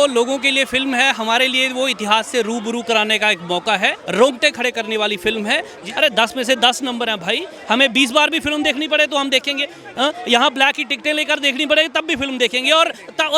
वो लोगों के लिए फिल्म है, हमारे लिए वो इतिहास से रूबरू कराने का एक मौका है। रोंगटे खड़े करने वाली फिल्म है। अरे 10 में से 10 नंबर है भाई। हमें 20 बार भी फिल्म देखनी पड़े तो हम देखेंगे। यहाँ ब्लैक की टिकटें लेकर देखनी पड़ेगी तब भी फिल्म देखेंगे और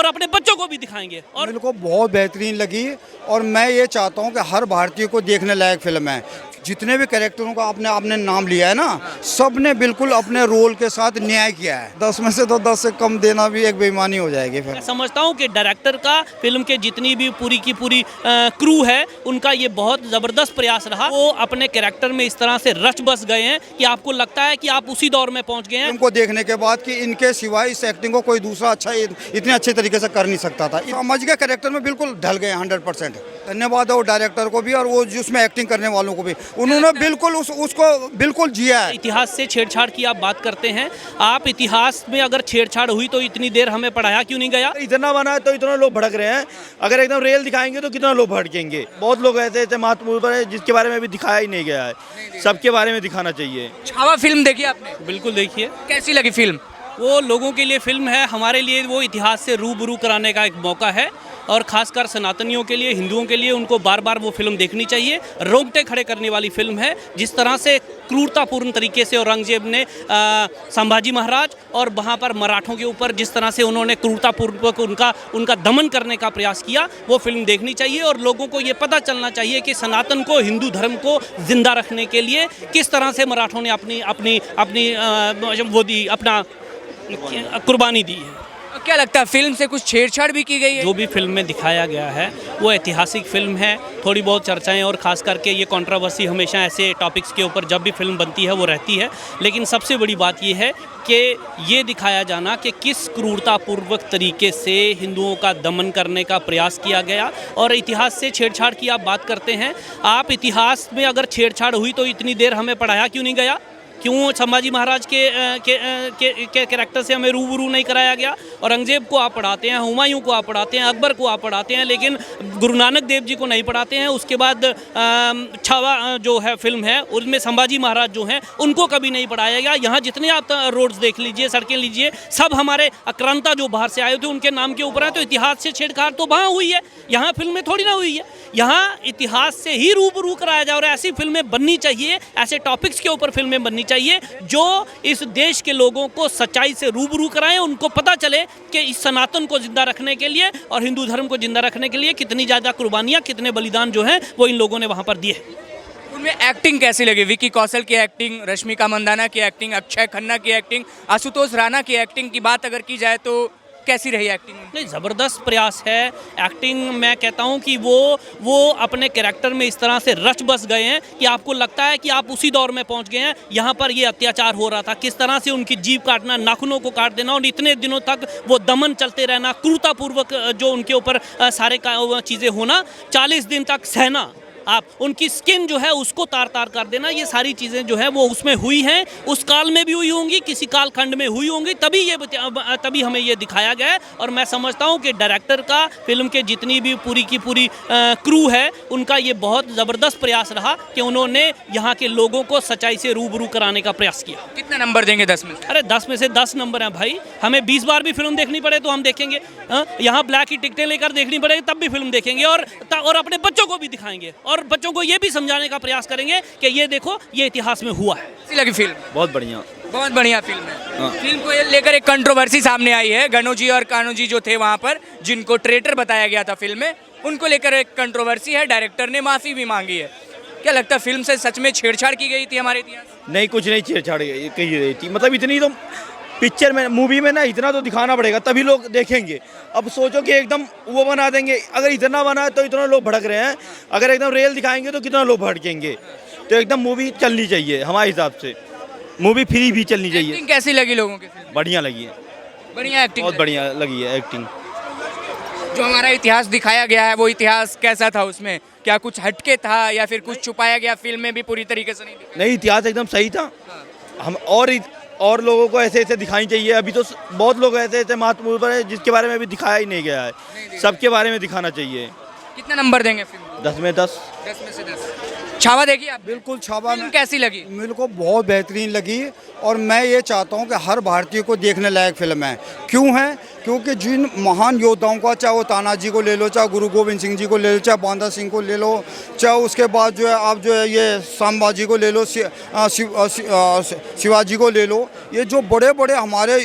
अपने बच्चों को भी दिखाएंगे। और मेरे को बहुत बेहतरीन लगी और मैं ये चाहता हूँ कि हर भारतीय को देखने लायक फिल्म है। जितने भी कैरेक्टरों का आपने नाम लिया है ना, सब ने बिल्कुल अपने रोल के साथ न्याय किया है। 10 में से तो 10 से कम देना भी एक बेईमानी हो जाएगी। फिर मैं समझता हूँ कि डायरेक्टर का, फिल्म के जितनी भी पूरी की पूरी क्रू है, उनका ये बहुत ज़बरदस्त प्रयास रहा। वो अपने कैरेक्टर में इस तरह से रच बस गए हैं कि आपको लगता है कि आप उसी दौर में पहुँच गए हैं। फिल्म को देखने के बाद कि इनके सिवाय इस एक्टिंग को कोई दूसरा इतने अच्छे तरीके से कर नहीं सकता था। समझ के कैरेक्टर में बिल्कुल ढल गए 100%। धन्यवाद है वो डायरेक्टर को भी और वो जिसमें एक्टिंग करने वालों को भी। उन्होंने बिल्कुल उसको बिल्कुल जिया है। इतिहास से छेड़छाड़ की आप बात करते हैं। आप इतिहास में अगर छेड़छाड़ हुई तो इतनी देर हमें पढ़ाया क्यों नहीं गया? इतना बना है तो इतना लोग भड़क रहे हैं। अगर एकदम रियल दिखाएंगे तो कितना लोग भड़केंगे। बहुत लोग ऐसे महत्वपूर्ण है जिसके बारे में अभी दिखाया ही नहीं गया है। सबके बारे में दिखाना चाहिए। छावा फिल्म देखी आपने? बिल्कुल देखिए। कैसी लगी फिल्म? वो लोगों के लिए फिल्म है, हमारे लिए वो इतिहास से रूबरू कराने का एक मौका है और खासकर सनातनियों के लिए, हिंदुओं के लिए उनको बार बार वो फिल्म देखनी चाहिए। रोंगटे खड़े करने वाली फिल्म है। जिस तरह से क्रूरतापूर्ण तरीके से औरंगजेब ने संभाजी महाराज और वहाँ पर मराठों के ऊपर जिस तरह से उन्होंने क्रूरतापूर्वक उनका दमन करने का प्रयास किया, वो फिल्म देखनी चाहिए। और लोगों को ये पता चलना चाहिए कि सनातन को, हिंदू धर्म को जिंदा रखने के लिए किस तरह से मराठों ने अपना कुर्बानी दी है। क्या लगता है फिल्म से कुछ छेड़छाड़ भी की गई है? जो भी फिल्म में दिखाया गया है वो ऐतिहासिक फिल्म है। थोड़ी बहुत चर्चाएं और ख़ास करके ये कंट्रोवर्सी हमेशा ऐसे टॉपिक्स के ऊपर जब भी फिल्म बनती है वो रहती है। लेकिन सबसे बड़ी बात ये है कि ये दिखाया जाना कि किस क्रूरतापूर्वक तरीके से हिंदुओं का दमन करने का प्रयास किया गया। और इतिहास से छेड़छाड़ की आप बात करते हैं। आप इतिहास में अगर छेड़छाड़ हुई तो इतनी देर हमें पढ़ाया क्यों नहीं गया? क्यों संभाजी महाराज के कैरेक्टर से हमें रूबरू नहीं कराया गया? औरंगजेब को आप पढ़ाते हैं, हुमायूं को आप पढ़ाते हैं, अकबर को आप पढ़ाते हैं, लेकिन गुरु नानक देव जी को नहीं पढ़ाते हैं। उसके बाद छावा जो है फिल्म है, उसमें संभाजी महाराज जो हैं उनको कभी नहीं पढ़ाया गया। यहाँ जितने आप रोड्स देख लीजिए, सड़कें लीजिए, सब हमारे आक्रांता जो बाहर से आए थे उनके नाम के ऊपर है। तो इतिहास से छेड़छाड़ तो वहाँ हुई है, यहाँ फिल्म में थोड़ी ना हुई है। यहाँ इतिहास से ही रूबरू कराया जाए और ऐसी फिल्में बननी चाहिए, ऐसे टॉपिक्स के ऊपर फिल्में बननी चाहिए जो इस देश के लोगों को सच्चाई से रूबरू कराएं। उनको पता चले कि इस सनातन को जिंदा रखने के लिए और हिंदू धर्म को जिंदा रखने के लिए कितनी ज़्यादा कुर्बानियाँ, कितने बलिदान जो हैं वो इन लोगों ने वहाँ पर दिए। उनमें एक्टिंग कैसी लगी? विकी कौशल की एक्टिंग, रश्मिका मंदाना की एक्टिंग, अक्षय खन्ना की एक्टिंग, आशुतोष राणा की एक्टिंग की बात अगर की जाए तो कैसी रही एक्टिंग? नहीं, ज़बरदस्त प्रयास है एक्टिंग। मैं कहता हूँ कि वो अपने कैरेक्टर में इस तरह से रच बस गए हैं कि आपको लगता है कि आप उसी दौर में पहुँच गए हैं। यहाँ पर ये अत्याचार हो रहा था, किस तरह से उनकी जीभ काटना, नाखूनों को काट देना और इतने दिनों तक वो दमन चलते रहना, क्रूरतापूर्वक जो उनके ऊपर सारे चीज़ें होना, 40 दिन तक सहना, आप उनकी स्किन जो है उसको तार तार कर देना, ये सारी चीज़ें जो है वो उसमें हुई हैं। उस काल में भी हुई होंगी, किसी काल खंड में हुई होंगी, तभी हमें ये दिखाया गया है। और मैं समझता हूँ कि डायरेक्टर का, फिल्म के जितनी भी पूरी की पूरी क्रू है, उनका ये बहुत ज़बरदस्त प्रयास रहा कि उन्होंने यहाँ के लोगों को सच्चाई से रूबरू कराने का प्रयास किया। कितना नंबर देंगे 10 में? अरे 10 में से 10 नंबर हैं भाई। हमें 20 बार भी फिल्म देखनी पड़े तो हम देखेंगे। यहाँ ब्लैक की टिकटें लेकर देखनी पड़ेगी तब भी फिल्म देखेंगे और अपने बच्चों को भी दिखाएंगे और बच्चों को ये भी समझाने का प्रयास करेंगे कि ये देखो, ये इतिहास में हुआ है। कैसी लगी फिल्म? बहुत बढ़िया, बहुत बढ़िया फिल्म है। फिल्म को लेकर एक कंट्रोवर्सी सामने आई है। गणो जी और कान्हो जी जो थे वहाँ पर, जिनको ट्रेटर बताया गया था फिल्म में, उनको लेकर एक कंट्रोवर्सी है। डायरेक्टर ने माफ़ी भी मांगी है। क्या लगता है फिल्म से सच में छेड़छाड़ की गई थी हमारे इतिहास? नहीं, कुछ नहीं छेड़छाड़ की गई थी। मतलब इतनी तो पिक्चर में, मूवी में ना इतना तो दिखाना पड़ेगा तभी लोग देखेंगे। अब सोचो कि एकदम वो बना देंगे, अगर इतना बना है तो इतना लोग भड़क रहे हैं। अगर एकदम रियल दिखाएंगे तो कितना लोग भड़केंगे। तो एकदम मूवी चलनी चाहिए हमारे हिसाब से, मूवी फ्री भी चलनी चाहिए। एक्टिंग कैसी लगी लोगों की? बढ़िया लगी है, बढ़िया एक्टिंग, बहुत बढ़िया लगी है एक्टिंग। जो हमारा इतिहास दिखाया गया है वो इतिहास कैसा था? उसमें क्या कुछ हटके था या फिर कुछ छुपाया गया? फिल्म में भी पूरी तरीके से नहीं, इतिहास एकदम सही था। हम और लोगों को ऐसे ऐसे दिखानी चाहिए। अभी तो बहुत लोग ऐसे ऐसे महत्वपूर्ण है जिसके बारे में अभी दिखाया ही नहीं गया है। सबके बारे में दिखाना चाहिए। कितना नंबर देंगे फिल्म? 10 में 10। 10 में से 10। छावा देखिए आप? बिल्कुल छावा फिल्म कैसी लगी? मेरे को बहुत बेहतरीन लगी और मैं ये चाहता हूँ कि हर भारतीय को देखने लायक फिल्म है। क्यों है? क्योंकि जिन महान योद्धाओं का, चाहे वो तानाजी को ले लो, चाहे गुरु गोविंद सिंह जी को ले लो, चाहे बांदा सिंह को ले लो, चाहे उसके बाद जो है आप जो है ये संभाजी को ले लो, शिवाजी को ले लो, ये जो बड़े बड़े हमारे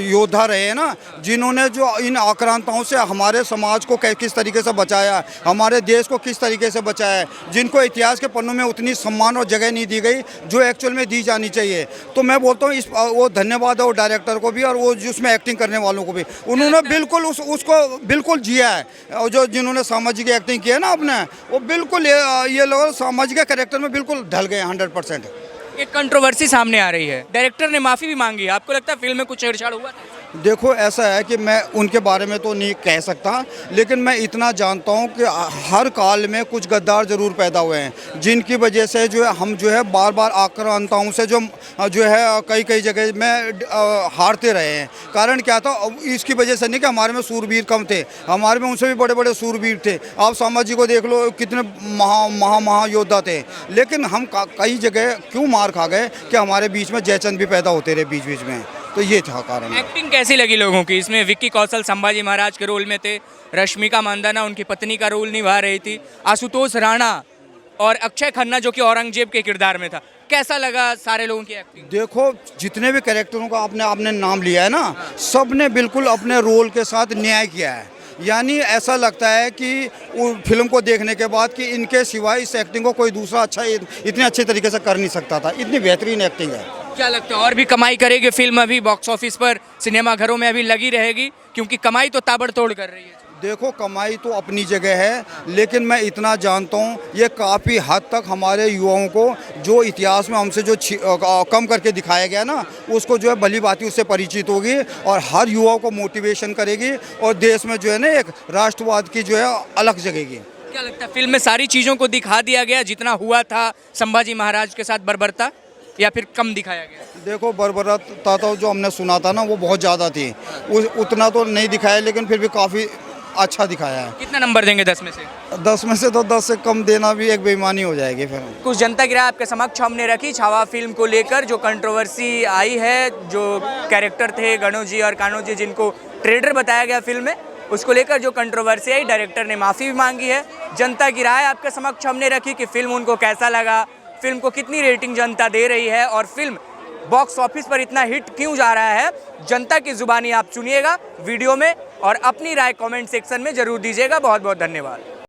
योद्धा रहे हैं ना, जिन्होंने जो इन आक्रांताओं से हमारे समाज को किस तरीके से बचाया, हमारे देश को किस तरीके से बचाया है, जिनको इतिहास के पन्नों में उतनी सम्मान और जगह नहीं दी गई जो एक्चुअल में दी जानी चाहिए। तो मैं बोलता हूँ वो धन्यवाद है वो डायरेक्टर को भी और वो जिसमें एक्टिंग करने वालों को भी। उन्होंने बिल्कुल उसको बिल्कुल जिया है। और जो जिन्होंने सामाजिक एक्टिंग की है ना अपने, वो बिल्कुल ये लोग सामाजिक कैरेक्टर में बिल्कुल ढल गए 100%। एक कंट्रोवर्सी सामने आ रही है, डायरेक्टर ने माफ़ी भी मांगी है, आपको लगता है फिल्म में कुछ छेड़छाड़ हुआ था? देखो ऐसा है कि मैं उनके बारे में तो नहीं कह सकता, लेकिन मैं इतना जानता हूं कि हर काल में कुछ गद्दार ज़रूर पैदा हुए हैं, जिनकी वजह से जो है हम जो है बार बार आक्रांताओं से जो है कई जगह में हारते रहे हैं। कारण क्या था? इसकी वजह से नहीं कि हमारे में सूरवीर कम थे, हमारे में उनसे भी बड़े बड़े सूरवीर थे। आप सामाजी को देख लो, कितने महायोद्धा थे, लेकिन हम कई जगह क्यों मार खा गए कि हमारे बीच में जयचंद भी पैदा होते रहे बीच में। तो ये था कारण। एक्टिंग कैसी लगी लोगों की? इसमें विक्की कौशल संभाजी महाराज के रोल में थे, रश्मिका मंदाना उनकी पत्नी का रोल निभा रही थी, आशुतोष राणा और अक्षय खन्ना जो कि औरंगजेब के किरदार में था। कैसा लगा सारे लोगों की एक्टिंग? देखो जितने भी कैरेक्टरों का आपने नाम लिया है ना, सब ने बिल्कुल अपने रोल के साथ न्याय किया है। यानी ऐसा लगता है कि फिल्म को देखने के बाद कि इनके सिवाय इस एक्टिंग को कोई दूसरा इतने अच्छे तरीके से कर नहीं सकता था। इतनी बेहतरीन एक्टिंग है। क्या लगता है और भी कमाई करेगी फिल्म? अभी बॉक्स ऑफिस पर सिनेमाघरों में अभी लगी रहेगी, क्योंकि कमाई तो ताबड़तोड़ कर रही है। देखो कमाई तो अपनी जगह है, लेकिन मैं इतना जानता हूँ ये काफ़ी हद तक हमारे युवाओं को जो इतिहास में हमसे जो कम करके दिखाया गया ना, उसको जो है भली भांति उससे परिचित होगी और हर युवाओं को मोटिवेशन करेगी और देश में जो है ना एक राष्ट्रवाद की जो है अलग जगेगी। क्या लगता है फिल्म में सारी चीज़ों को दिखा दिया गया जितना हुआ था संभाजी महाराज के साथ बर्बरता, या फिर कम दिखाया गया? देखो बर्बरता तो जो हमने सुना था ना वो बहुत ज़्यादा थी, उतना तो नहीं दिखाया, लेकिन फिर भी काफ़ी अच्छा दिखाया है। कितना नंबर देंगे 10 में से? 10 में से तो 10 से कम देना भी एक बेईमानी हो जाएगी फिर। कुछ जनता की राय आपके समक्ष हमने रखी छावा फिल्म को लेकर, जो कंट्रोवर्सी आई है, जो कैरेक्टर थे गणो जी और कान्हो जी जिनको ट्रेडर बताया गया फिल्म में, उसको लेकर जो कंट्रोवर्सी आई, डायरेक्टर ने माफ़ी भी मांगी है। जनता की राय आपके समक्ष हमने रखी कि फिल्म उनको कैसा लगा, फिल्म को कितनी रेटिंग जनता दे रही है और फिल्म बॉक्स ऑफिस पर इतना हिट क्यों जा रहा है। जनता की जुबानी आप सुनिएगा वीडियो में और अपनी राय कमेंट सेक्शन में जरूर दीजिएगा। बहुत बहुत धन्यवाद।